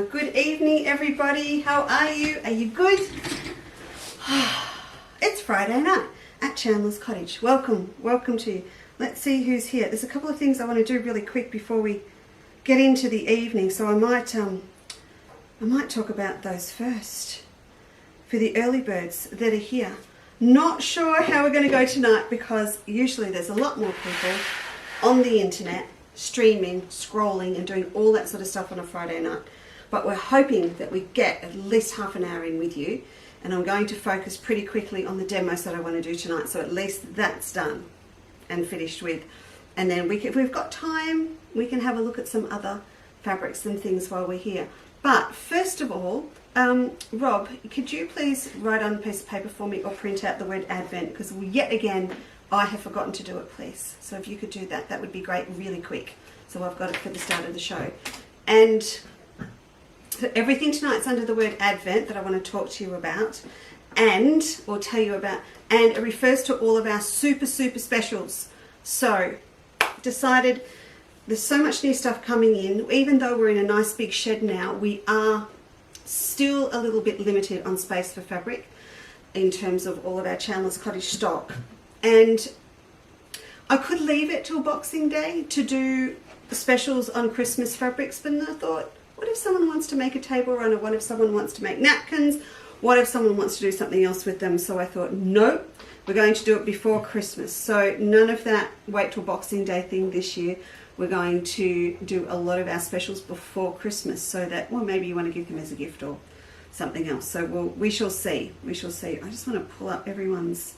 Good evening, everybody. How are you? Are you good? It's Friday night at Chandler's Cottage. Welcome to you. Let's see who's here. There's a couple of things I want to do really quick before we get into the evening, so I might talk about those first for the early birds that are here. Not sure how we're going to go tonight because usually there's a lot more people on the internet streaming, scrolling and doing all that sort of stuff on a Friday night. But we're hoping that we get at least half an hour in with you, and I'm going to focus pretty quickly on the demos that I want to do tonight, so at least that's done and finished with. And then if we've got time, we can have a look at some other fabrics and things while we're here. But first of all, Rob, could you please write on a piece of paper for me or print out the word Advent, because yet again I have forgotten to do it, please. So if you could do that, that would be great, really quick. So I've got it for the start of the show. And so everything tonight's under the word Advent that I want to talk to you about or tell you about, and it refers to all of our super specials. So decided there's so much new stuff coming in. Even though we're in a nice big shed now, we are still a little bit limited on space for fabric in terms of all of our Chandler's Cottage stock. And I could leave it till Boxing Day to do specials on Christmas fabrics, but then I thought, what if someone wants to make a table runner? What if someone wants to make napkins? What if someone wants to do something else with them? So I thought, no, we're going to do it before Christmas. So none of that wait till Boxing Day thing this year. We're going to do a lot of our specials before Christmas so that, well, maybe you want to give them as a gift or something else. So we shall see. We shall see. I just want to pull up everyone's...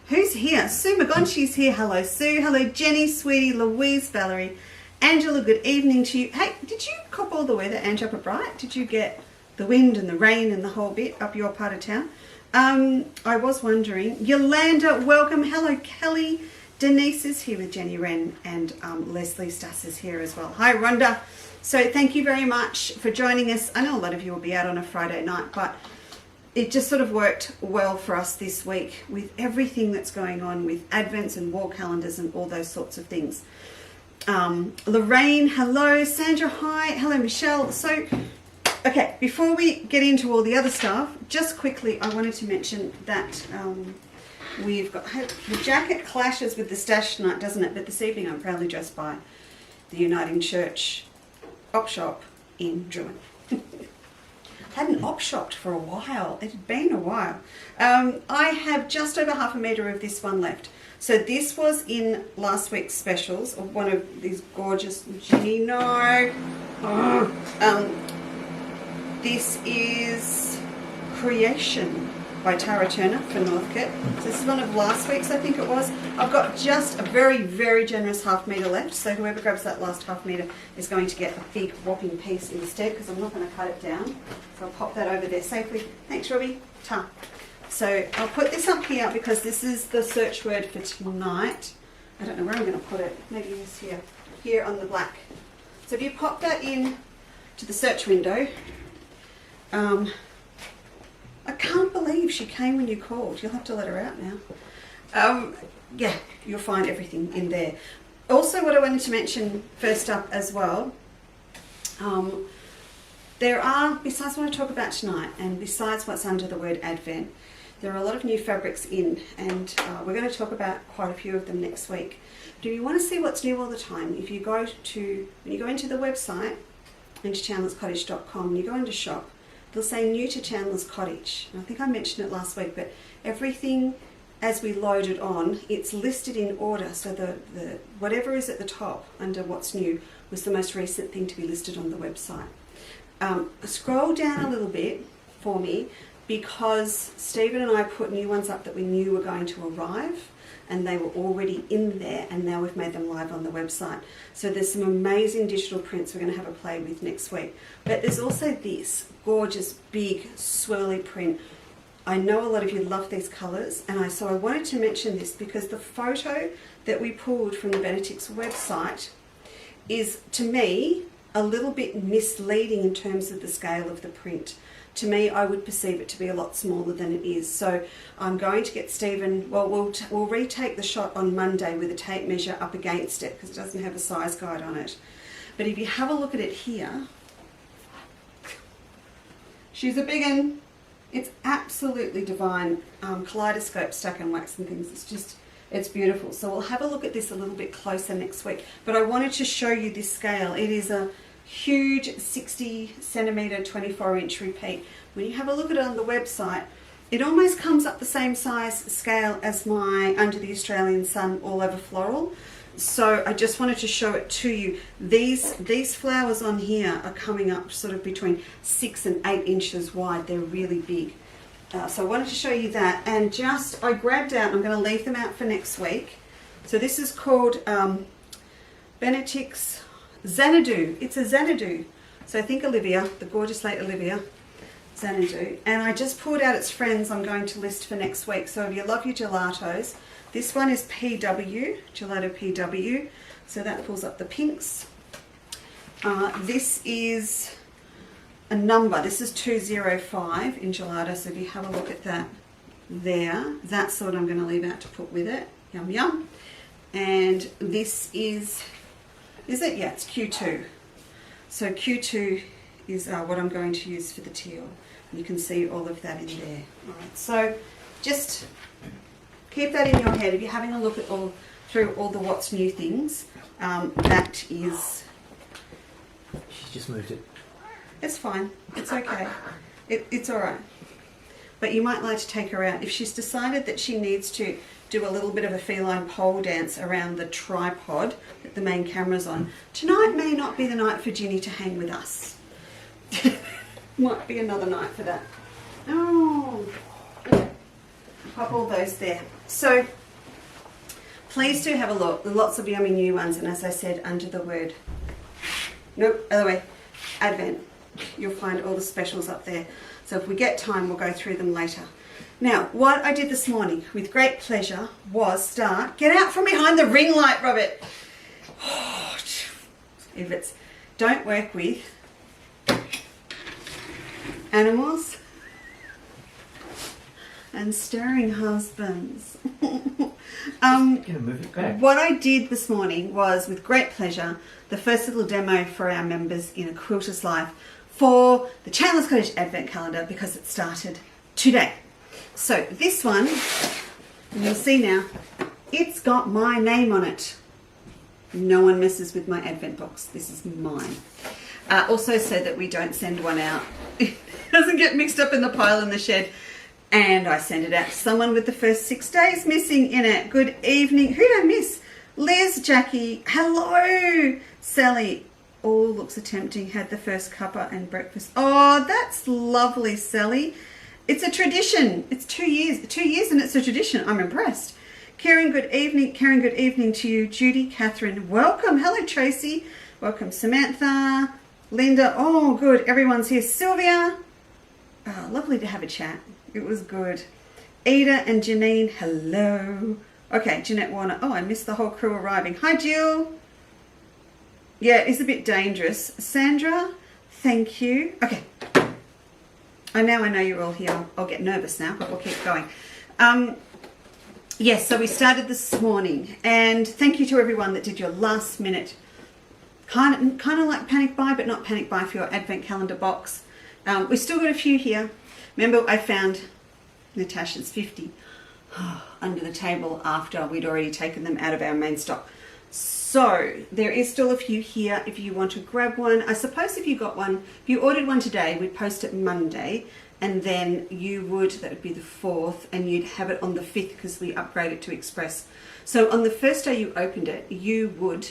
Who's here? Sue McGonchi's here. Hello, Sue. Hello, Jenny, Sweetie, Louise, Valerie. Angela, good evening to you. Hey, did you cop all the weather, Ange, up at Bright? Did you get the wind and the rain and the whole bit up your part of town? I was wondering. Yolanda, welcome. Hello, Kelly. Denise is here with Jenny Wren, and Leslie Stuss is here as well. Hi, Rhonda. So thank you very much for joining us. I know a lot of you will be out on a Friday night, but it just sort of worked well for us this week with everything that's going on with Advents and wall calendars and all those sorts of things. Lorraine, hello. Sandra, hi. Hello, Michelle. So, okay, before we get into all the other stuff, just quickly, I wanted to mention that we've got, the jacket clashes with the stash tonight, doesn't it? But this evening I'm proudly dressed by the Uniting Church op shop in Druin. Hadn't op shopped for a while. It had been a while. I have just over half a metre of this one left. So this was in last week's specials, of one of these gorgeous, Ginny, no. This is Creation by Tara Turner for Northcote. So this is one of last week's, I think it was. I've got just a very generous half metre left, so whoever grabs that last half metre is going to get a big whopping piece instead, because I'm not going to cut it down. So I'll pop that over there safely. Thanks, Robbie. Ta. So I'll put this up here because this is the search word for tonight. I don't know where I'm going to put it. Maybe it's here on the black. So if you pop that in to the search window, I can't believe she came when you called. You'll have to let her out now. Yeah, you'll find everything in there. Also, what I wanted to mention first up as well, there are, besides what I talk about tonight and besides what's under the word Advent, there are a lot of new fabrics in, and we're going to talk about quite a few of them next week. Do you want to see what's new all the time? If you go to, when you go into the website, into chandlerscottage.com, and you go into shop, they'll say new to Chandler's Cottage. And I think I mentioned it last week, but everything as we load it on, it's listed in order. So the whatever is at the top under what's new was the most recent thing to be listed on the website. Scroll down a little bit for me, because Stephen and I put new ones up that we knew were going to arrive, and they were already in there, and now we've made them live on the website. So there's some amazing digital prints we're going to have a play with next week. But there's also this gorgeous big swirly print. I know a lot of you love these colours, and so I wanted to mention this because the photo that we pulled from the Benetix website is, to me, a little bit misleading in terms of the scale of the print. To me, I would perceive it to be a lot smaller than it is. So I'm going to get Stephen, well, we'll retake the shot on Monday with a tape measure up against it, because it doesn't have a size guide on it. But if you have a look at it here, She's a big one. It's absolutely divine. Kaleidoscope stuck in wax and things. It's beautiful. So we'll have a look at this a little bit closer next week. But I wanted to show you this scale. It is a huge 60 centimetre 24 inch repeat. When you have a look at it on the website, it almost comes up the same size scale as my Under the Australian Sun All Over Floral. So I just wanted to show it to you. These flowers on here are coming up sort of between 6 and 8 inches wide. They're really big. So I wanted to show you that. And I grabbed out, I'm going to leave them out for next week. So this is called Benedict's Xanadu. It's a Xanadu. So I think Olivia, the gorgeous late Olivia, Xanadu. And I just pulled out its friends I'm going to list for next week. So if you love your gelatos, this one is PW, Gelato PW. So that pulls up the pinks. This is a number. This is 205 in gelato. So if you have a look at that there, that's what I'm going to leave out to put with it. Yum, yum. And this is it? Yeah, it's Q2. So Q2 is what I'm going to use for the teal. You can see all of that in there. All right, so just keep that in your head. If you're having a look at through all the what's new things, that is... She's just moved it. It's fine. It's okay. It's all right. But you might like to take her out. If she's decided that she needs to do a little bit of a feline pole dance around the tripod that the main camera's on, tonight may not be the night for Ginny to hang with us. Might be another night for that. Oh, okay. Pop all those there. So please do have a look. There are lots of yummy new ones, and as I said, under the word, nope, other way, Advent, you'll find all the specials up there. So if we get time, we'll go through them later. Now, what I did this morning with great pleasure was get out from behind the ring light, Robert. Oh, if it's don't work with animals and stirring husbands. Move it back. What I did this morning was, with great pleasure, the first little demo for our members in A Quilter's Life for the Chandler's Cottage Advent Calendar, because it started today. So this one, you'll see now, it's got my name on it. No one messes with my Advent box. This is mine. Also so that we don't send one out. It doesn't get mixed up in the pile in the shed. And I send it out to someone with the first 6 days missing in it. Good evening. Who did I miss? Liz, Jackie. Hello. Sally. All looks tempting. Had the first cuppa and breakfast. Oh, that's lovely, Sally. It's a tradition. It's 2 years. 2 years and it's a tradition. I'm impressed. Karen, good evening. Karen, good evening to you. Judy, Catherine, welcome. Hello, Tracy. Welcome, Samantha. Linda. Oh, good. Everyone's here. Sylvia. Oh, lovely to have a chat. It was good. Ada and Janine, hello. Okay, Jeanette Warner. Oh, I missed the whole crew arriving. Hi, Jill. Yeah, it's a bit dangerous. Sandra, thank you. Okay. I know you're all here. I'll get nervous now, but we'll keep going. Yes, so we started this morning, and thank you to everyone that did your last minute, kind of like panic buy, but not panic buy for your Advent calendar box. We've still got a few here. Remember, I found Natasha's 50 under the table after we'd already taken them out of our main stock. So there is still a few here if you want to grab one. I suppose if you got one, if you ordered one today, we'd post it Monday, and then that would be the 4th, and you'd have it on the 5th because we upgraded to Express. So on the first day you opened it, you would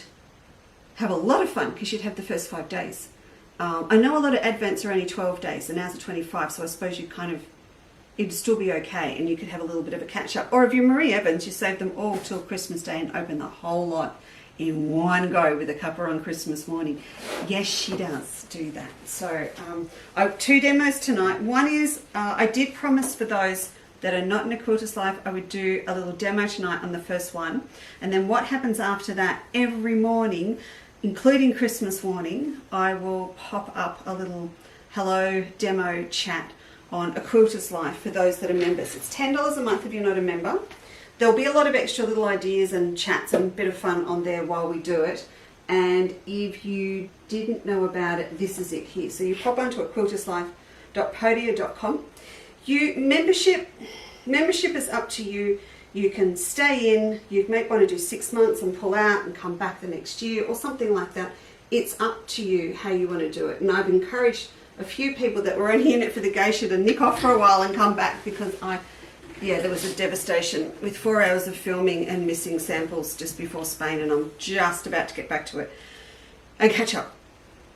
have a lot of fun because you'd have the first 5 days. I know a lot of Advents are only 12 days and ours are 25, so I suppose it'd still be okay and you could have a little bit of a catch up. Or if you're Marie Evans, you save them all till Christmas Day and open the whole lot in one go with a cuppa on Christmas morning. Yes, she does do that. So 2 demos tonight. One is, I did promise for those that are not in A Quilter's Life, I would do a little demo tonight on the first one. And then what happens after that, every morning, including Christmas morning, I will pop up a little hello demo chat on A Quilter's Life for those that are members. It's $10 a month if you're not a member. There'll be a lot of extra little ideas and chats and a bit of fun on there while we do it. And if you didn't know about it, this is it here. So you pop onto A Quilter's Life www.podia.com. Membership is up to you. You can stay in, you might want to do 6 months and pull out and come back the next year or something like that. It's up to you how you want to do it. And I've encouraged a few people that were only in it for the geisha to nick off for a while and come back, because there was a devastation with 4 hours of filming and missing samples just before Spain, and I'm just about to get back to it and catch up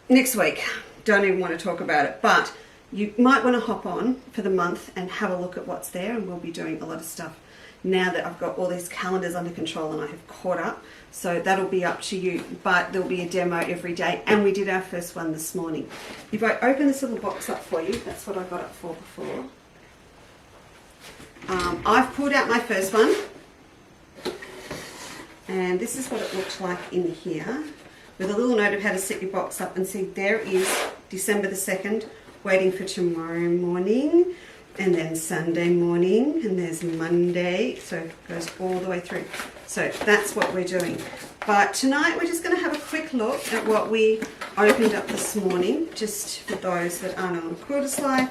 next week. Don't even want to talk about it, but you might want to hop on for the month and have a look at what's there, and we'll be doing a lot of stuff now that I've got all these calendars under control and I have caught up. So that'll be up to you, but there'll be a demo every day, and we did our first one this morning. If I open this little box up for you, that's what I got it for before. I've pulled out my first one, and this is what it looked like in here, with a little note of how to set your box up. And see, there is December the 2nd, waiting for tomorrow morning, and then Sunday morning, and there's Monday, so it goes all the way through. So that's what we're doing. But tonight we're just going to have a quick look at what we opened up this morning, just for those that aren't on Quilters Life,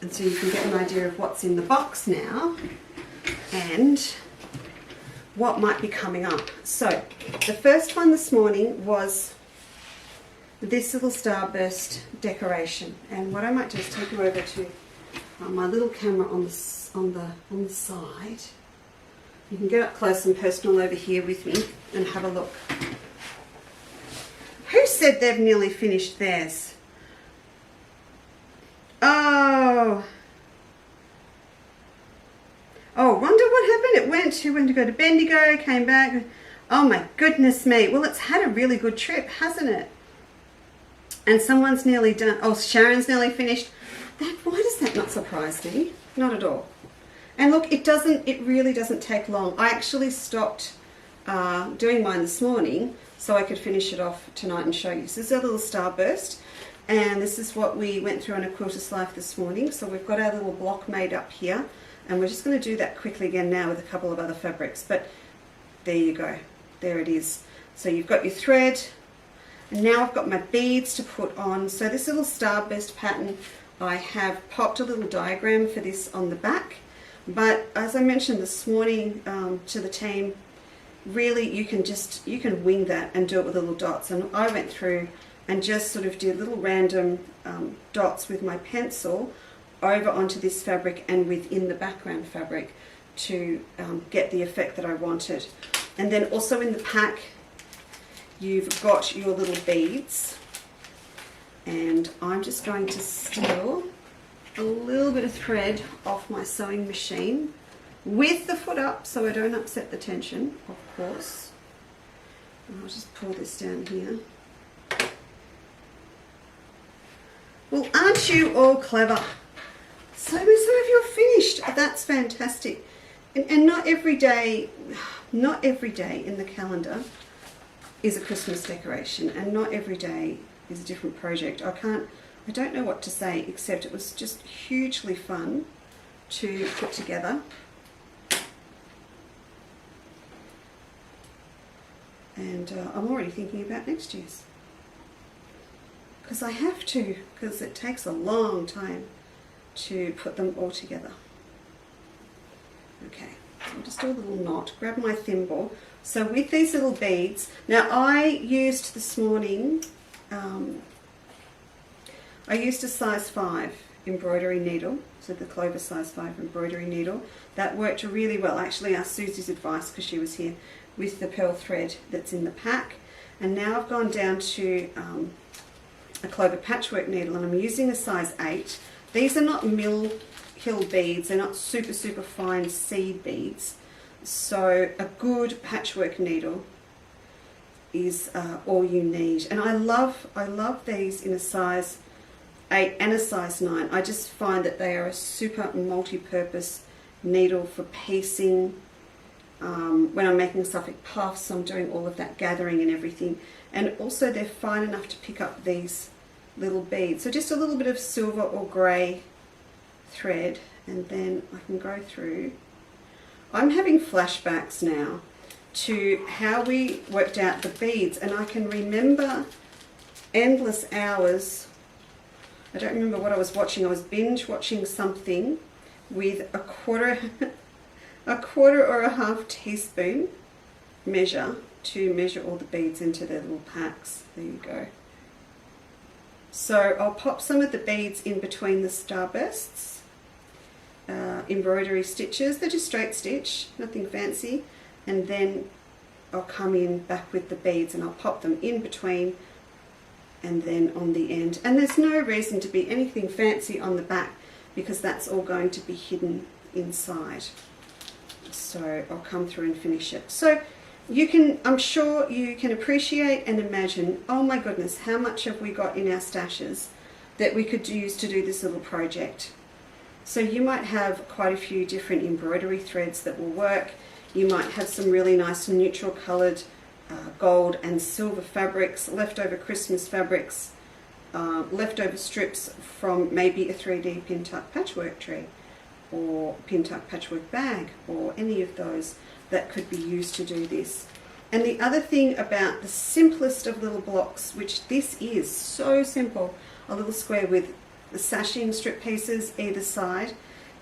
and so you can get an idea of what's in the box now and what might be coming up. So the first one this morning was this little starburst decoration, and what I might do is take you over to my little camera on the side. You can get up close and personal over here with me and have a look. Who said they've nearly finished theirs? Oh, wonder what happened. It went to go to Bendigo, came back. Oh my goodness me. Well, it's had a really good trip, hasn't it? And someone's nearly done. Oh, Sharon's nearly finished. Why does that not surprise me? Not at all. And look, it really doesn't take long. I actually stopped doing mine this morning so I could finish it off tonight and show you. So this is a little starburst, and this is what we went through on a Quilters Life this morning. So we've got our little block made up here, and we're just going to do that quickly again now with a couple of other fabrics. But there you go. There it is. So you've got your thread, and now I've got my beads to put on. So this little starburst pattern, I have popped a little diagram for this on the back, but as I mentioned this morning to the team, really you can wing that and do it with little dots. And I went through and just sort of did little random dots with my pencil over onto this fabric and within the background fabric to get the effect that I wanted. And then also in the pack you've got your little beads. And I'm just going to steal a little bit of thread off my sewing machine with the foot up so I don't upset the tension, of course. And I'll just pull this down here. Well, aren't you all clever? So some of you are finished. That's fantastic. And not every day in the calendar is a Christmas decoration, and not every day is a different project. I don't know what to say, except it was just hugely fun to put together. And I'm already thinking about next year's. Because I have to, because it takes a long time to put them all together. Okay, so I'll just do a little knot, grab my thimble. So with these little beads, now I used this morning, I used a size 5 embroidery needle, so the Clover size 5 embroidery needle. That worked really well. I actually asked Susie's advice because she was here with the pearl thread that's in the pack. And now I've gone down to a Clover patchwork needle, and I'm using a size 8. These are not Mill Hill beads, they're not super fine seed beads. So a good patchwork needle is all you need. And I love these in a size 8 and a size 9. I just find that they are a super multi-purpose needle for piecing. When I'm making Suffolk puffs, I'm doing all of that gathering and everything. And also they're fine enough to pick up these little beads. So just a little bit of silver or grey thread, and then I can go through. I'm having flashbacks now to how we worked out the beads, and I can remember endless hours I don't remember what I was watching. I was binge watching something with a quarter or a half teaspoon measure to measure all the beads into their little packs. There you go. So I'll pop some of the beads in between the starbursts. Embroidery stitches, they're just straight stitch, nothing fancy, and then I'll come in back with the beads and I'll pop them in between and then on the end. And there's no reason to be anything fancy on the back because that's all going to be hidden inside. So I'll come through and finish it. So you can, I'm sure you can appreciate and imagine, oh my goodness, how much have we got in our stashes that we could use to do this little project. So you might have quite a few different embroidery threads that will work. You might have some really nice neutral coloured gold and silver fabrics, leftover Christmas fabrics, leftover strips from maybe a 3D pin tuck patchwork tree or pin tuck patchwork bag or any of those that could be used to do this. And the other thing about the simplest of little blocks, which this is so simple, a little square with the sashing strip pieces either side,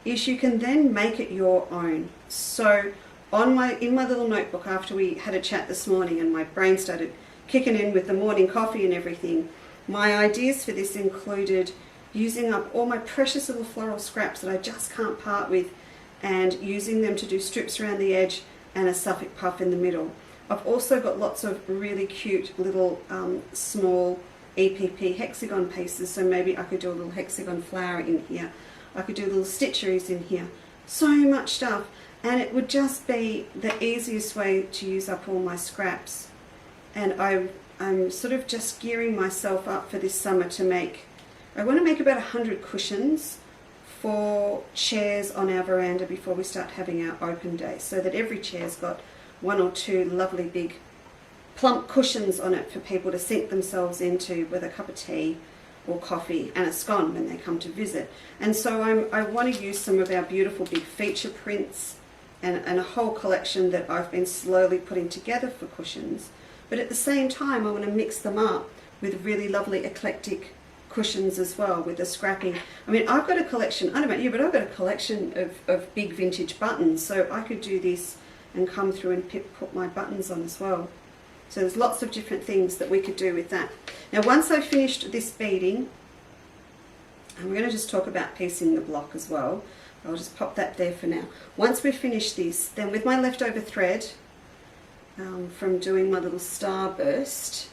is you can then make it your own. So in my little notebook, after we had a chat this morning and my brain started kicking in with the morning coffee and everything, my ideas for this included using up all my precious little floral scraps that I just can't part with and using them to do strips around the edge and a Suffolk puff in the middle. I've also got lots of really cute little small EPP hexagon pieces, so maybe I could do a little hexagon flower in here. I could do little stitcheries in here. So much stuff, and it would just be the easiest way to use up all my scraps. And I'm sort of just gearing myself up for this summer to make, I want to make about 100 cushions for chairs on our veranda before we start having our open day, so that every chair's got 1 or 2 lovely big plump cushions on it for people to sink themselves into with a cup of tea or coffee and a scone when they come to visit. And so I want to use some of our beautiful big feature prints and a whole collection that I've been slowly putting together for cushions. But at the same time, I want to mix them up with really lovely eclectic cushions as well, with the scrapping. I mean, I've got a collection, I don't know about you, but I've got a collection of big vintage buttons, so I could do this and come through and put my buttons on as well. So there's lots of different things that we could do with that. Now once I've finished this beading, and we're going to just talk about piecing the block as well, I'll just pop that there for now. Once we've finished this, then with my leftover thread from doing my little starburst,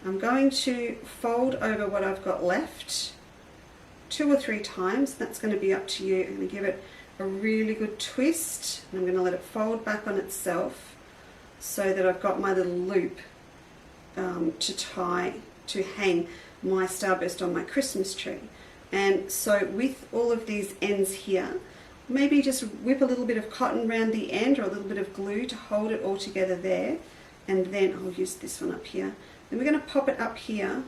I'm going to fold over what I've got left 2 or 3 times. That's going to be up to you. I'm going to give it a really good twist, and I'm going to let it fold back on itself so that I've got my little loop to hang my starburst on my Christmas tree. And so with all of these ends here, maybe just whip a little bit of cotton around the end or a little bit of glue to hold it all together there. And then I'll use this one up here. Then we're going to pop it up here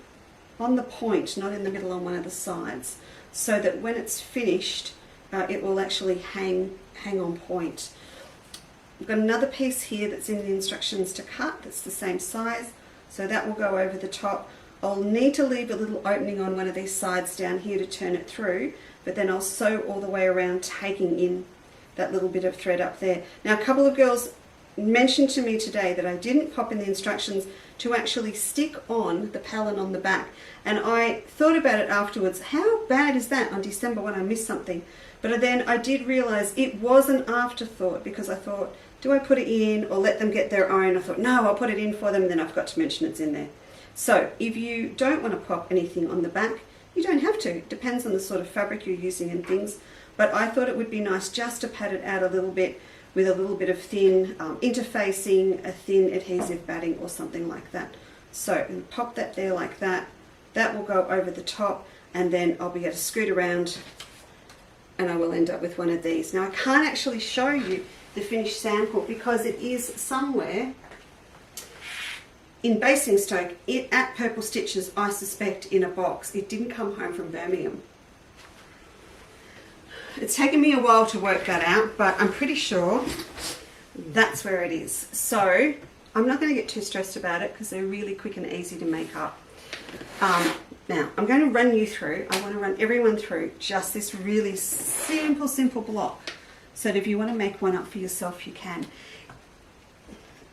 on the point, not in the middle, on one of the sides, so that when it's finished, it will actually hang on point. I've got another piece here that's in the instructions to cut that's the same size, so that will go over the top. I'll need to leave a little opening on one of these sides down here to turn it through, but then I'll sew all the way around, taking in that little bit of thread up there. Now a couple of girls mentioned to me today that I didn't pop in the instructions to actually stick on the Palin on the back, and I thought about it afterwards, how bad is that on December when I missed something? But then I did realise it was an afterthought, because I thought, do I put it in or let them get their own? I thought, no, I'll put it in for them, and then I forgot to mention it's in there. So if you don't want to pop anything on the back, you don't have to. It depends on the sort of fabric you're using and things. But I thought it would be nice just to pad it out a little bit with a little bit of thin interfacing, a thin adhesive batting or something like that. So pop that there like that. That will go over the top, and then I'll be able to scoot around and I will end up with one of these. Now I can't actually show you the finished sample because it is somewhere in Basingstoke at Purple Stitches, I suspect, in a box. It didn't come home from Birmingham. It's taken me a while to work that out, but I'm pretty sure that's where it is. So I'm not going to get too stressed about it because they're really quick and easy to make up. Now, I'm going to run you through, I want to run everyone through just this really simple block. So that if you want to make one up for yourself, you can.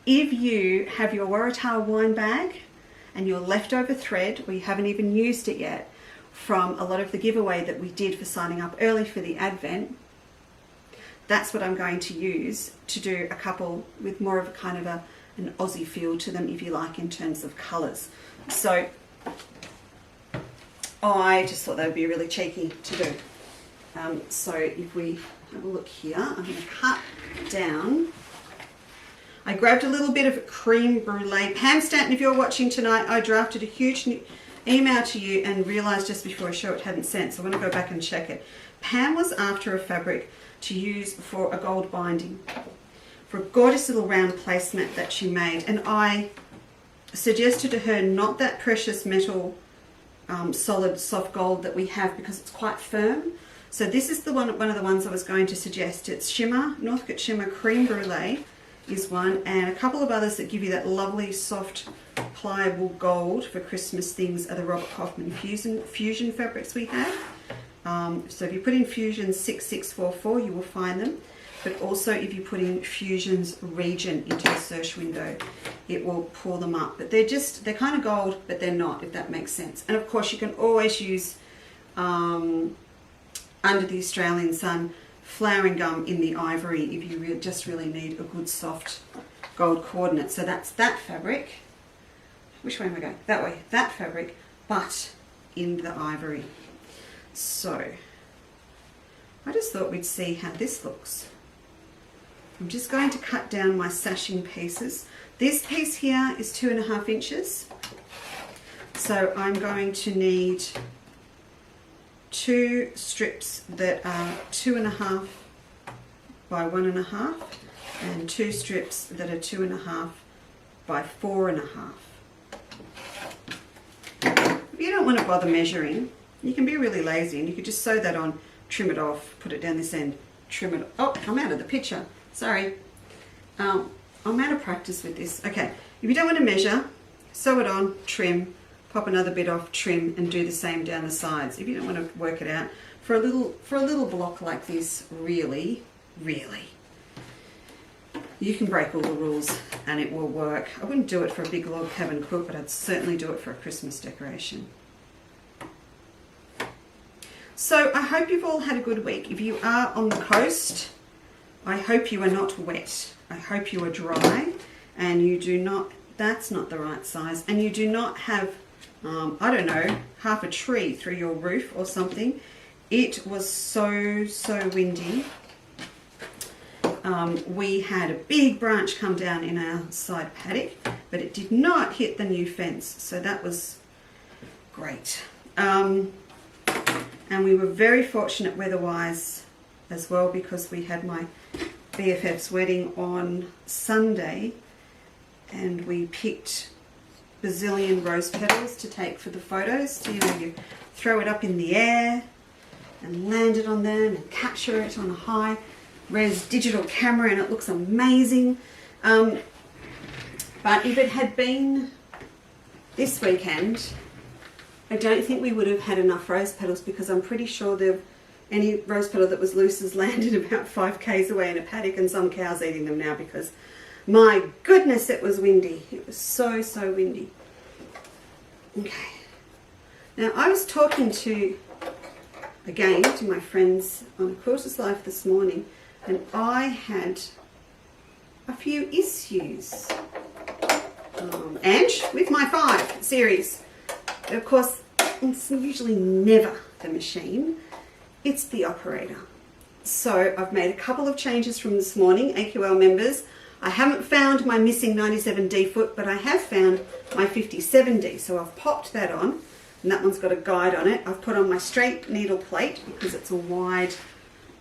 If you have your Waratah wine bag and your leftover thread, or you haven't even used it yet, from a lot of the giveaway that we did for signing up early for the Advent, that's what I'm going to use to do a couple with more of a kind of an Aussie feel to them, if you like, in terms of colours. So I just thought that would be really cheeky to do. So if we have a look here, I'm going to cut down. I grabbed a little bit of creme brulee. Pam Stanton, if you're watching tonight, I drafted a huge email to you and realised just before I show it hadn't sent, so I'm going to go back and check it. Pam was after a fabric to use for a gold binding, for a gorgeous little round placemat that she made, and I suggested to her not that precious metal solid soft gold that we have, because it's quite firm. So this is the one of the ones I was going to suggest. It's Shimmer, Northcote Shimmer Creme Brulee is one, and a couple of others that give you that lovely soft pliable gold for Christmas things are the Robert Kaufman Fusion fabrics we have. So if you put in Fusions 6644, you will find them. But also if you put in Fusions Region into the search window, it will pull them up. But they're kind of gold, but they're not, if that makes sense. And of course you can always use Under the Australian Sun flowering gum in the ivory if you just really need a good soft gold coordinate. So that's that fabric. Which way am I going? That way. That fabric, but in the ivory. So I just thought we'd see how this looks. I'm just going to cut down my sashing pieces. This piece here is 2.5 inches. So I'm going to need 2 strips that are 2.5 by 1.5 and 2 strips that are 2.5 by 4.5. If you don't want to bother measuring, you can be really lazy and you could just sew that on, trim it off, put it down this end, trim it. Oh, I'm out of the picture. Sorry. I'm out of practice with this. Okay, if you don't want to measure, sew it on, trim, pop another bit off, trim, and do the same down the sides. If you don't want to work it out, for a little block like this, really, you can break all the rules and it will work. I wouldn't do it for a big log cabin cook, but I'd certainly do it for a Christmas decoration. So I hope you've all had a good week. If you are on the coast, I hope you are not wet. I hope you are dry and you do not, that's not the right size, and you do not have I don't know, half a tree through your roof or something. It was so windy. We had a big branch come down in our side paddock, but it did not hit the new fence, so that was great. And we were very fortunate weather-wise as well, because we had my BFF's wedding on Sunday and we picked bazillion rose petals to take for the photos. So, you know, you throw it up in the air and land it on them and capture it on a high res digital camera and it looks amazing. But if it had been this weekend, I don't think we would have had enough rose petals, because I'm pretty sure any rose petal that was loose has landed about 5 k's away in a paddock, and some cows eating them now because my goodness, it was windy. It was so windy. Okay. Now I was talking to my friends on Quilters Life this morning, and I had a few issues. And with my 5 series, of course, it's usually never the machine, it's the operator. So I've made a couple of changes from this morning, AQL members. I haven't found my missing 97D foot, but I have found my 57D. So I've popped that on, and that one's got a guide on it. I've put on my straight needle plate because it's a wide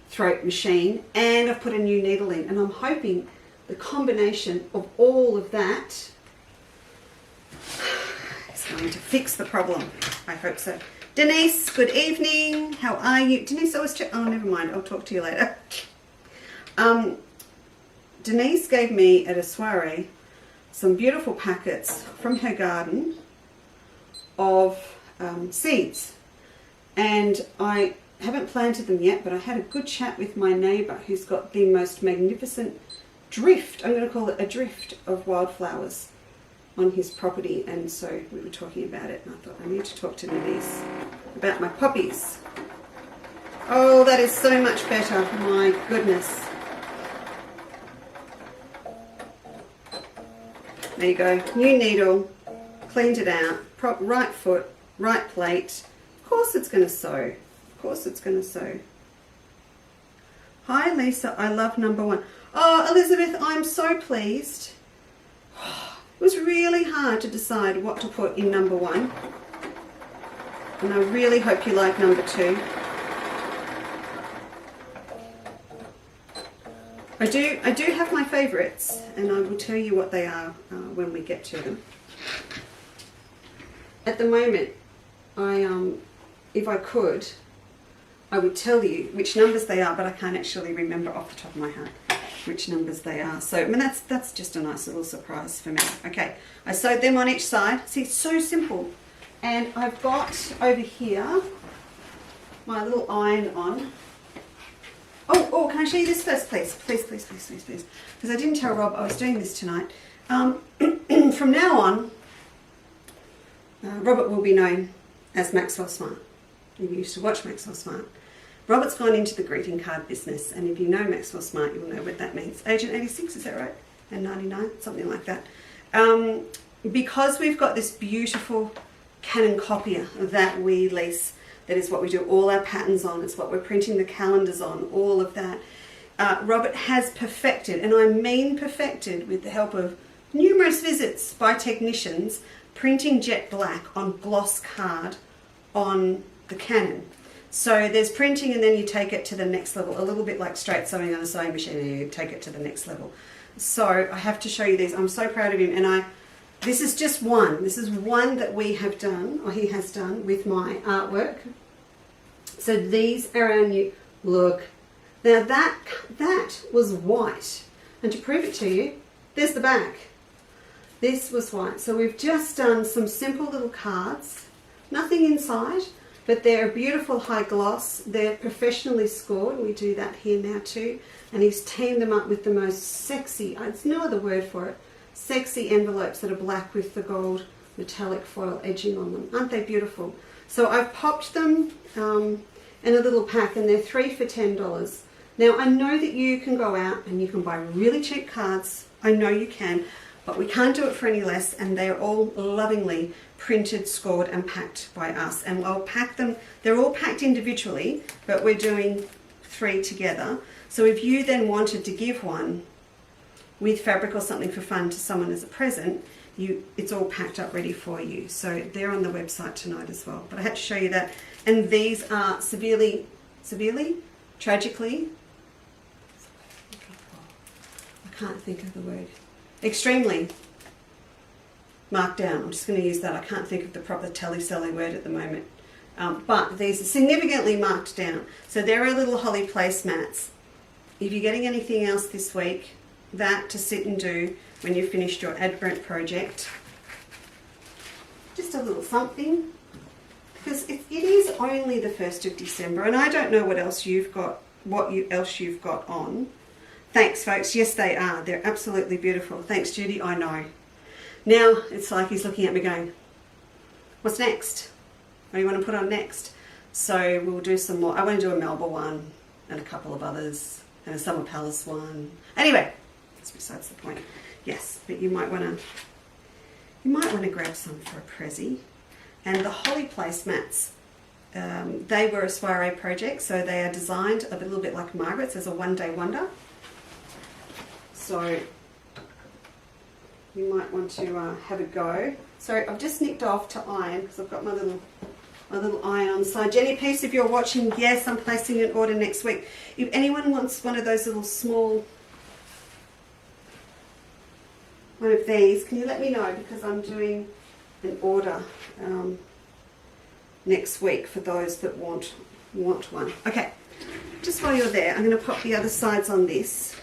throat machine, and I've put a new needle in, and I'm hoping the combination of all of that is going to fix the problem. I hope so. Denise, good evening. How are you? Denise, oh, never mind. I'll talk to you later. Denise gave me at a soiree some beautiful packets from her garden of seeds, and I haven't planted them yet, but I had a good chat with my neighbour who's got the most magnificent drift, I'm going to call it a drift, of wildflowers on his property, and so we were talking about it, and I thought I need to talk to Denise about my poppies. Oh, that is so much better, my goodness. There you go, new needle, cleaned it out, right foot, right plate. Of course it's going to sew. Of course it's going to sew. Hi Lisa, I love number one. Oh, Elizabeth, I'm so pleased. It was really hard to decide what to put in number one. And I really hope you like number two. I do have my favourites, and I will tell you what they are when we get to them. At the moment, if I could, I would tell you which numbers they are, but I can't actually remember off the top of my head which numbers they are. So, I mean, that's just a nice little surprise for me. Okay, I sewed them on each side. See, it's so simple. And I've got over here my little iron on. Oh, can I show you this first, please? Please. Because I didn't tell Rob I was doing this tonight. From now on, Robert will be known as Maxwell Smart. You used to watch Maxwell Smart. Robert's gone into the greeting card business, and if you know Maxwell Smart, you'll know what that means. Agent 86, is that right? And 99, something like that. Because we've got this beautiful Canon copier that we lease, that is what we do all our patterns on, it's what we're printing the calendars on, all of that. Robert has perfected, and I mean perfected, with the help of numerous visits by technicians, printing jet black on gloss card on the Canon. So there's printing, and then you take it to the next level, a little bit like straight sewing on a sewing machine, and you take it to the next level. So I have to show you these. I'm so proud of him, and this is just one. This is one that we have done, or he has done, with my artwork. So these are our new look. Now that was white, and to prove it to you, there's the back. This was white. So we've just done some simple little cards, nothing inside, but they're beautiful high gloss. They're professionally scored. We do that here now too. And he's teamed them up with the most sexy, there's no other word for it, sexy envelopes that are black with the gold metallic foil edging on them. Aren't they beautiful? So I've popped them in a little pack, and they're 3 for $10. Now I know that you can go out and you can buy really cheap cards. I know you can, but we can't do it for any less, and they're all lovingly printed, scored and packed by us. And I'll pack them, they're all packed individually, but we're doing 3 together. So if you then wanted to give one with fabric or something for fun to someone as a present, it's all packed up ready for you. So they're on the website tonight as well. But I had to show you that. And these are severely, tragically, I can't think of the word, extremely marked down. I'm just going to use that. I can't think of the proper teleselling word at the moment. But these are significantly marked down. So there are little holly placemats. If you're getting anything else this week, that to sit and do when you've finished your Advent project. Just a little something, because it is only the 1st of December, and I don't know what else you've got, else you've got on. Thanks, folks. Yes, they are. They're absolutely beautiful. Thanks, Judy. I know. Now it's like he's looking at me going, what's next? What do you want to put on next? So we'll do some more. I want to do a Melba one and a couple of others and a Summer Palace one. Anyway, that's besides the point. Yes, but you might want to grab some for a prezi. And the holly placemats, they were a soiree project, so they are designed a little bit like Margaret's as a one-day wonder. So you might want to have a go. So I've just nicked off to iron because I've got my little iron on the side. Jenny Peace, if you're watching, yes, I'm placing an order next week. If anyone wants one of those little small, one of these, can you let me know, because I'm doing an order next week for those that want one. Okay, just while you're there, I'm going to pop the other sides on this.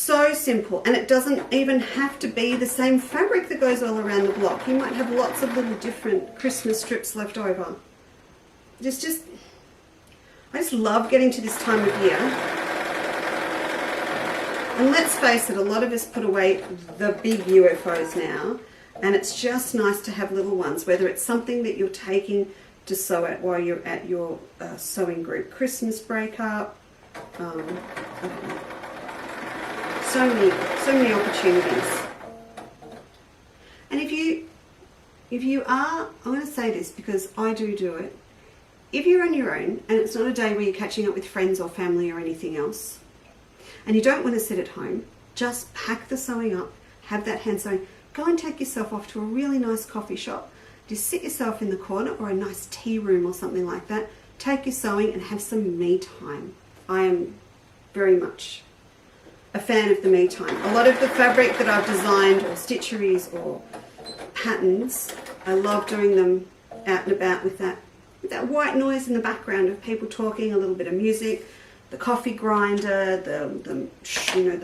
So simple, and it doesn't even have to be the same fabric that goes all around the block. You might have lots of little different Christmas strips left over. I just love getting to this time of year. And let's face it, a lot of us put away the big UFOs now, and it's just nice to have little ones, whether it's something that you're taking to sew at while you're at your sewing group, Christmas breakup, I don't know. So many opportunities. And if you are, I'm going to say this because I do it, if you're on your own and it's not a day where you're catching up with friends or family or anything else, and you don't want to sit at home, just pack the sewing up, have that hand sewing, go and take yourself off to a really nice coffee shop. Just sit yourself in the corner or a nice tea room or something like that. Take your sewing and have some me time. I am very much a fan of the me time. A lot of the fabric that I've designed, or stitcheries or patterns, I love doing them out and about with that white noise in the background of people talking, a little bit of music, the coffee grinder, the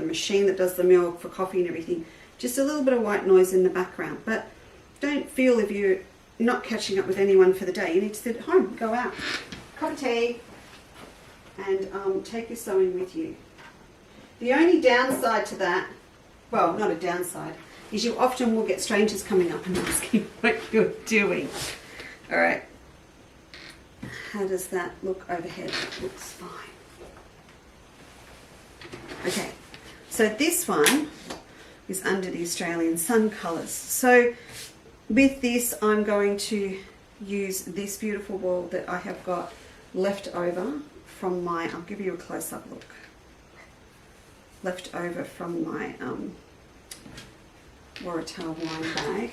machine that does the milk for coffee and everything. Just a little bit of white noise in the background. But don't feel if you're not catching up with anyone for the day, you need to sit at home, go out, cup of tea, and take your sewing with you. The only downside to that, well, not a downside, is you often will get strangers coming up and asking what you're doing. All right. How does that look overhead? It looks fine. Okay, so this one is under the Australian Sun colours. So with this, I'm going to use this beautiful wool that I have got left over from my, I'll give you a close-up look, left over from my Waratah wine bag.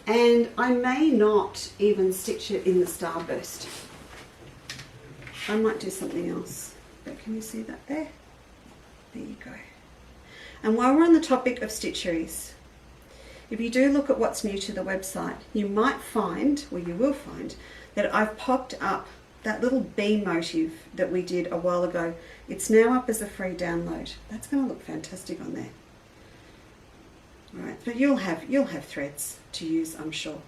And I may not even stitch it in the starburst. I might do something else, but can you see that there? There you go. And while we're on the topic of stitcheries, if you do look at what's new to the website, you might find, or you will find, that I've popped up that little bee motif that we did a while ago. It's now up as a free download. That's going to look fantastic on there. All right, but you'll have threads to use, I'm sure.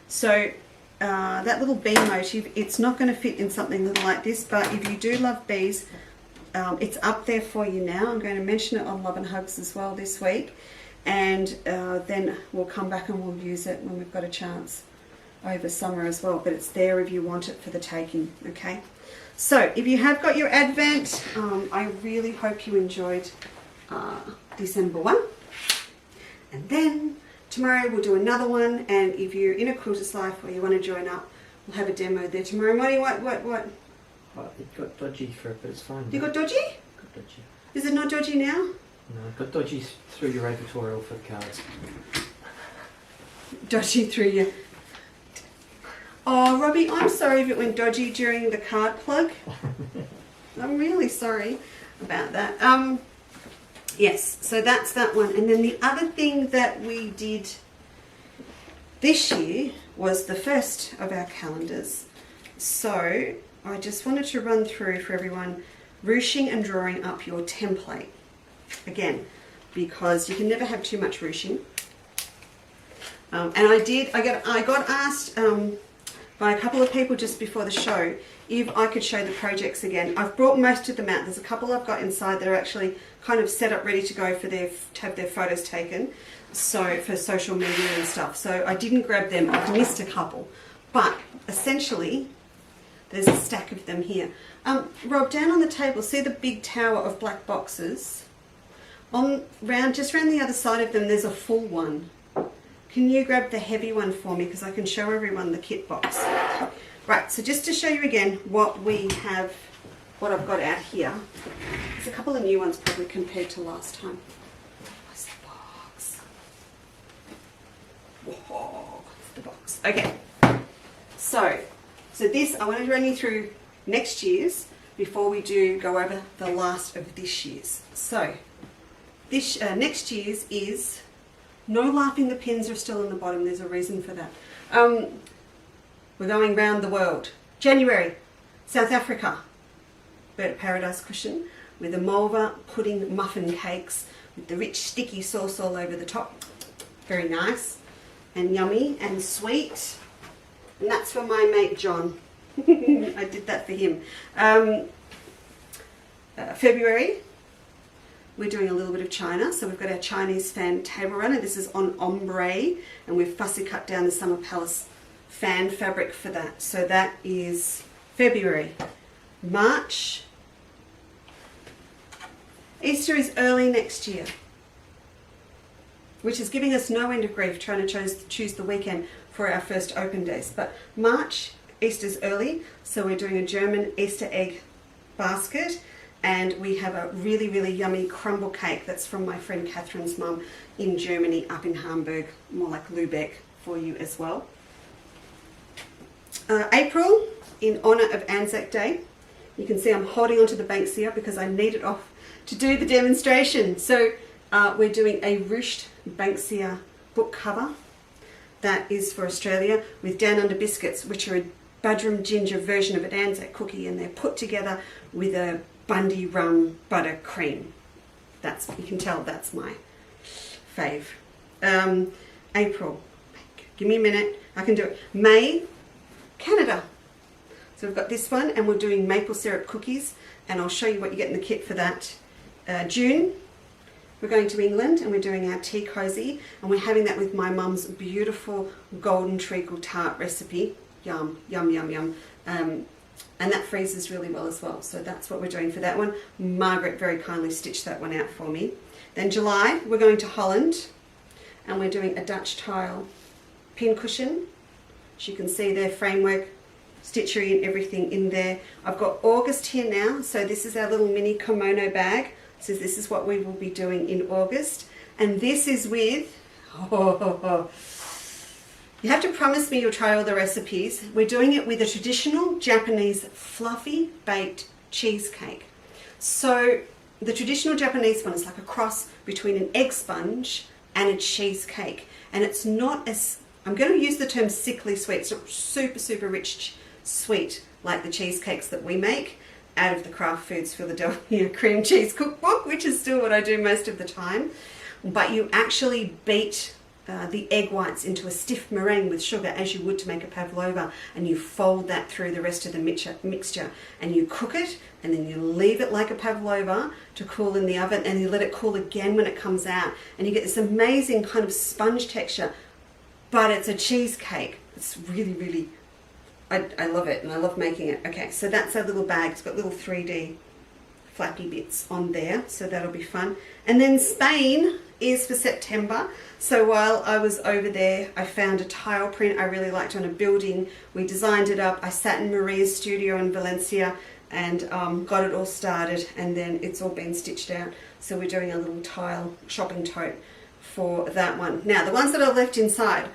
So that little bee motif, it's not going to fit in something like this, but if you do love bees, it's up there for you now. I'm going to mention it on Love and Hugs as well this week, and then we'll come back and we'll use it when we've got a chance over summer as well, but it's there if you want it for the taking. Okay, so if you have got your Advent, I really hope you enjoyed December 1, and then tomorrow we'll do another one, and if you're in a Quilter's Life or you want to join up, we'll have a demo there tomorrow morning. What? Well, it got dodgy for it, but it's fine. You got dodgy? Got dodgy. Is it not dodgy now? No, it got dodgy through your advertorial for the cards. Dodgy through you. Oh, Robbie, I'm sorry if it went dodgy during the card plug. I'm really sorry about that. Yes, so that's that one. And then the other thing that we did this year was the first of our calendars. So I just wanted to run through for everyone ruching and drawing up your template. Again, because you can never have too much ruching. And I got asked by a couple of people just before the show if I could show the projects again. I've brought most of them out. There's a couple I've got inside that are actually kind of set up ready to go for to have their photos taken, so for social media and stuff. So I didn't grab them. I've missed a couple, but essentially there's a stack of them here. Rob, down on the table, see the big tower of black boxes? Just around the other side of them, there's a full one. Can you grab the heavy one for me, because I can show everyone the kit box. Right, so just to show you again what we have, what I've got out here. There's a couple of new ones probably compared to last time. What's the box? Whoa, what's the box? Okay, so this, I want to run you through next year's before we do go over the last of this year's. So this next year's is no laughing, the pins are still in the bottom. There's a reason for that. We're going round the world. January, South Africa. Bird of Paradise cushion with the Malva pudding muffin cakes with the rich sticky sauce all over the top. Very nice and yummy and sweet. And that's for my mate John. I did that for him. February, we're doing a little bit of China. So we've got our Chinese fan table runner. This is on ombre, and we've fussy cut down the Summer Palace fan fabric for that. So that is February. March, Easter is early next year, which is giving us no end of grief trying to choose the weekend for our first open days. But March, Easter's early, so we're doing a German Easter egg basket, and we have a really, really yummy crumble cake that's from my friend Catherine's mum in Germany, up in Hamburg, more like Lübeck, for you as well. April, in honour of Anzac Day, you can see I'm holding onto the Banksia because I need it off to do the demonstration. So we're doing a ruched Banksia book cover that is for Australia with Down Under biscuits, which are a Budrum ginger version of an Anzac cookie, and they're put together with a Bundy rum butter cream. That's, you can tell that's my fave. April, give me a minute, I can do it. May, Canada. So we've got this one, and we're doing maple syrup cookies, and I'll show you what you get in the kit for that. June, we're going to England, and we're doing our tea cozy, and we're having that with my mum's beautiful golden treacle tart recipe. Yum, yum, yum, yum. And that freezes really well as well. So that's what we're doing for that one. Margaret very kindly stitched that one out for me. Then July, we're going to Holland, and we're doing a Dutch tile pin cushion. As you can see there, framework, stitchery and everything in there. I've got August here now, so this is our little mini kimono bag. So this is what we will be doing in August. And this is with, you have to promise me you'll try all the recipes. We're doing it with a traditional Japanese fluffy baked cheesecake. So the traditional Japanese one is like a cross between an egg sponge and a cheesecake. And it's not as, I'm going to use the term sickly sweet. It's not super, super rich sweet like the cheesecakes that we make out of the Kraft Foods Philadelphia cream cheese cookbook, which is still what I do most of the time. But you actually beat the egg whites into a stiff meringue with sugar as you would to make a pavlova, and you fold that through the rest of the mixture, and you cook it, and then you leave it like a pavlova to cool in the oven, and you let it cool again when it comes out, and you get this amazing kind of sponge texture, but it's a cheesecake. It's really, really, I love it, and I love making it. Okay, so that's our little bag. It's got little 3D flappy bits on there, so that'll be fun. And then Spain is for September. So while I was over there, I found a tile print I really liked on a building. We designed it up. I sat in Maria's studio in Valencia and got it all started, and then it's all been stitched out. So we're doing a little tile shopping tote for that one. Now, the ones that are left inside,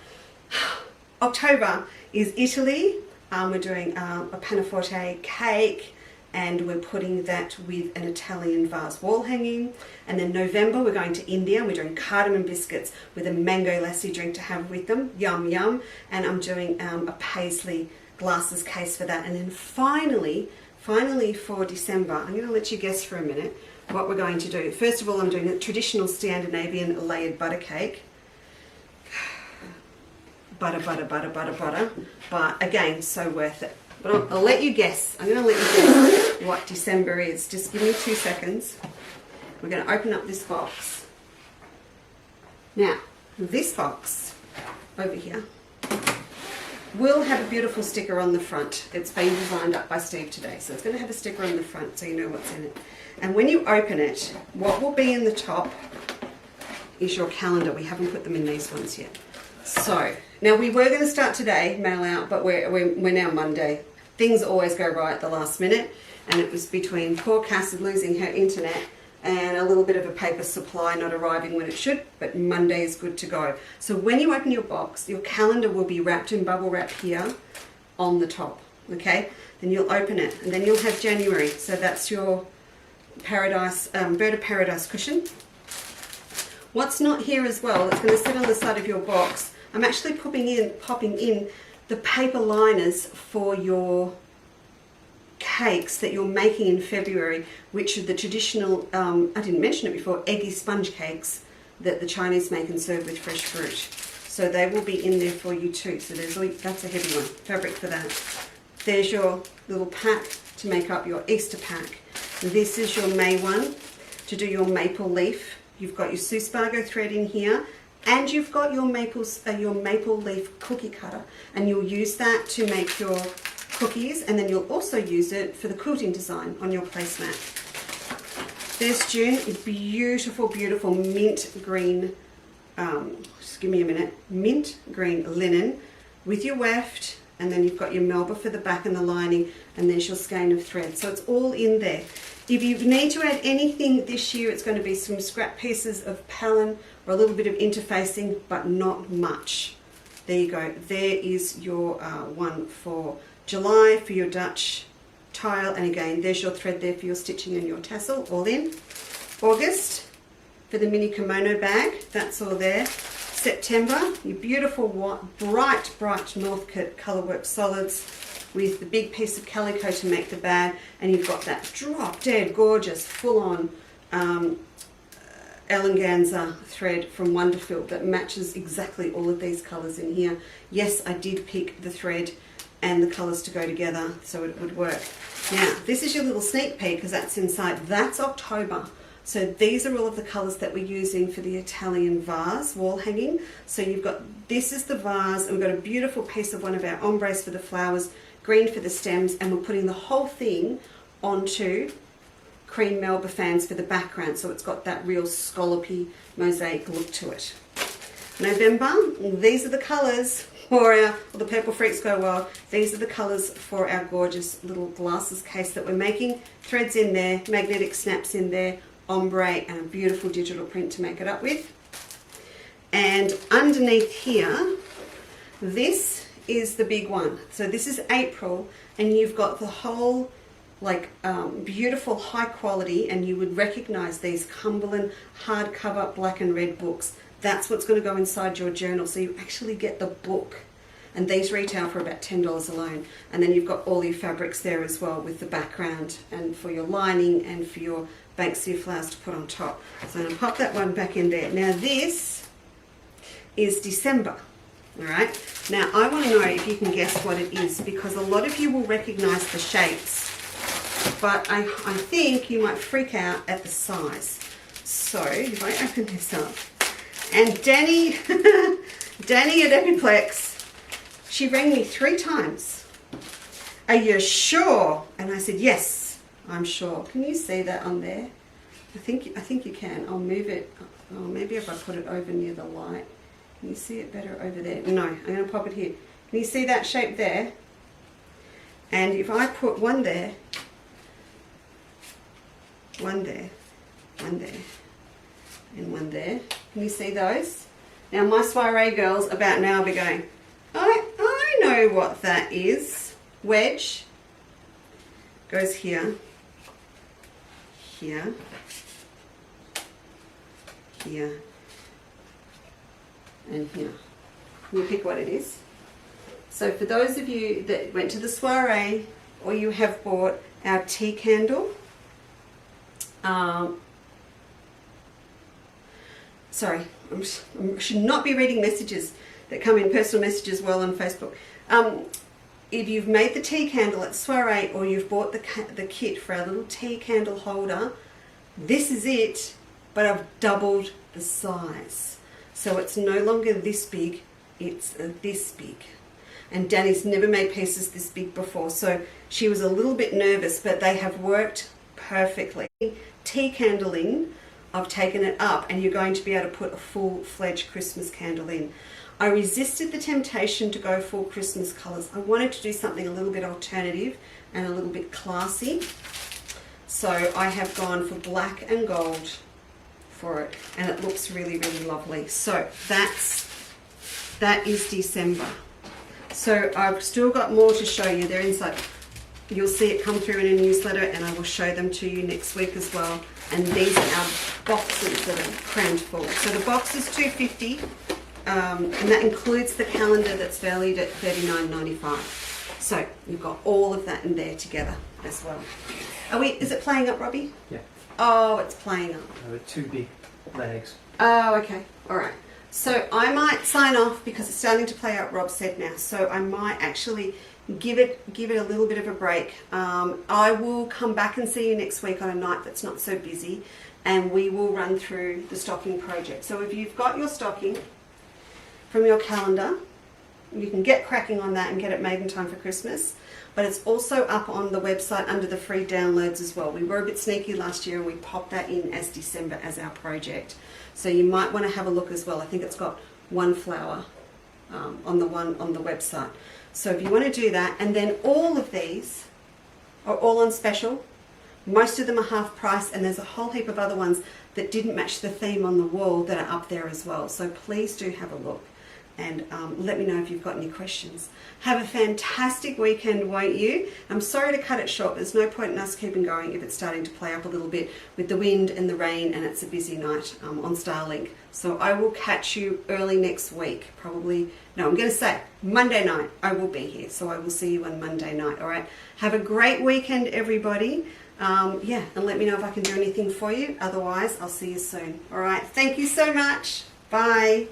October is Italy. We're doing a Panaforte cake, and we're putting that with an Italian vase wall hanging. And then November, we're going to India, and we're doing cardamom biscuits with a mango lassi drink to have with them. Yum, yum. And I'm doing a paisley glasses case for that. And then finally for December, I'm going to let you guess for a minute what we're going to do. First of all, I'm doing a traditional Scandinavian layered butter cake. Butter, butter, butter, butter, butter. But again, so worth it. But I'll let you guess. I'm going to let you guess what December is. Just give me 2 seconds. We're going to open up this box. Now, this box over here will have a beautiful sticker on the front. It's been designed up by Steve today. So it's going to have a sticker on the front so you know what's in it. And when you open it, what will be in the top is your calendar. We haven't put them in these ones yet. So, now we were going to start today, mail out, but we're now Monday. Things always go right at the last minute, and it was between poor Cass losing her internet and a little bit of a paper supply not arriving when it should, but Monday is good to go. So when you open your box, your calendar will be wrapped in bubble wrap here on the top, okay? Then you'll open it, and then you'll have January. So that's your paradise, Bird of Paradise cushion. What's not here as well, it's going to sit on the side of your box. I'm actually popping in the paper liners for your cakes that you're making in February, which are the traditional, I didn't mention it before, eggy sponge cakes that the Chinese make and serve with fresh fruit. So they will be in there for you too. So that's a heavy one, fabric for that. There's your little pack to make up your Easter pack. This is your May one to do your maple leaf. You've got your Suspargo thread in here, and you've got your maple leaf cookie cutter, and you'll use that to make your cookies, and then you'll also use it for the quilting design on your placemat. There's June, beautiful, beautiful mint green, just give me a minute, mint green linen with your weft, and then you've got your Melba for the back and the lining, and there's your skein of thread. So it's all in there. If you need to add anything this year, it's going to be some scrap pieces of Palin or a little bit of interfacing, but not much. There you go. There is your one for July for your Dutch tile, and again there's your thread there for your stitching and your tassel, all in. August for the mini kimono bag, that's all there. September, your beautiful white, bright Northcote Colourwork solids with the big piece of calico to make the bag, and you've got that drop dead gorgeous full-on Elegganza thread from Wonderfield that matches exactly all of these colours in here. Yes, I did pick the thread and the colours to go together so it would work. Now, this is your little sneak peek because that's inside. That's October. So these are all of the colours that we're using for the Italian vase wall hanging. So you've got, this is the vase, and we've got a beautiful piece of one of our ombres for the flowers, green for the stems, and we're putting the whole thing onto cream Melba fans for the background. So it's got that real scallopy mosaic look to it. November, these are the colours for our, the Purple Freaks Go Wild, these are the colours for our gorgeous little glasses case that we're making. Threads in there, magnetic snaps in there, ombre, and a beautiful digital print to make it up with. And underneath here, this is the big one. So this is April, and you've got the whole like beautiful high quality, and you would recognize these Cumberland hardcover black and red books. That's what's going to go inside your journal, so you actually get the book. And these retail for about $10 alone. And then you've got all your fabrics there as well with the background and for your lining and for your Banksia flowers to put on top. So I'm going to pop that one back in there. Now this is December. All right. Now I want to know if you can guess what it is, because a lot of you will recognize the shapes, but I think you might freak out at the size. So if I open this up, and Danny, Danny at Epiplex, she rang me 3 times. Are you sure? And I said, yes, I'm sure. Can you see that on there? I think you can. I'll move it. Oh, maybe if I put it over near the light. Can you see it better over there? No, I'm going to pop it here. Can you see that shape there? And if I put one there, one there, one there, and one there, can you see those? Now my soiree girls about now will be going, I know what that is. Wedge goes here, here, here, and here. Can you pick what it is? So for those of you that went to the soiree, or you have bought our tea candle, sorry, I should not be reading messages that come in, personal messages, well on Facebook. If you've made the tea candle at soiree, or you've bought the kit for our little tea candle holder, this is it, but I've doubled the size. So it's no longer this big, it's this big. And Danny's never made pieces this big before, so she was a little bit nervous, but they have worked perfectly. Tea candle in, I've taken it up, and you're going to be able to put a full-fledged Christmas candle in. I resisted the temptation to go full Christmas colours. I wanted to do something a little bit alternative and a little bit classy. So I have gone for black and gold for it, and it looks really, really lovely. So that is December. So I've still got more to show you. They're inside. You'll see it come through in a newsletter, and I will show them to you next week as well. And these are our boxes that are crammed full. So the box is $2.50, and that includes the calendar that's valued at $39.95. So you've got all of that in there together. as well. Is it playing up, Robbie? Yeah. Oh, it's playing up. With two big legs. Oh, okay. All right. So I might sign off because it's starting to play out, Rob said now. So I might actually give it a little bit of a break. I will come back and see you next week on a night that's not so busy, and we will run through the stocking project. So if you've got your stocking from your calendar, you can get cracking on that and get it made in time for Christmas. But it's also up on the website under the free downloads as well. We were a bit sneaky last year and we popped that in as December as our project. So you might want to have a look as well. I think it's got one flower on the website. So if you want to do that, and then all of these are all on special. Most of them are half price, and there's a whole heap of other ones that didn't match the theme on the wall that are up there as well. So please do have a look. And let me know if you've got any questions. Have a fantastic weekend, won't you? I'm sorry to cut it short. There's no point in us keeping going if it's starting to play up a little bit with the wind and the rain, and it's a busy night on Starlink. So I will catch you early next week. Probably, no, I'm going to say Monday night I will be here. So I will see you on Monday night, all right? Have a great weekend, everybody. Yeah, and let me know if I can do anything for you. Otherwise, I'll see you soon. All right, thank you so much. Bye.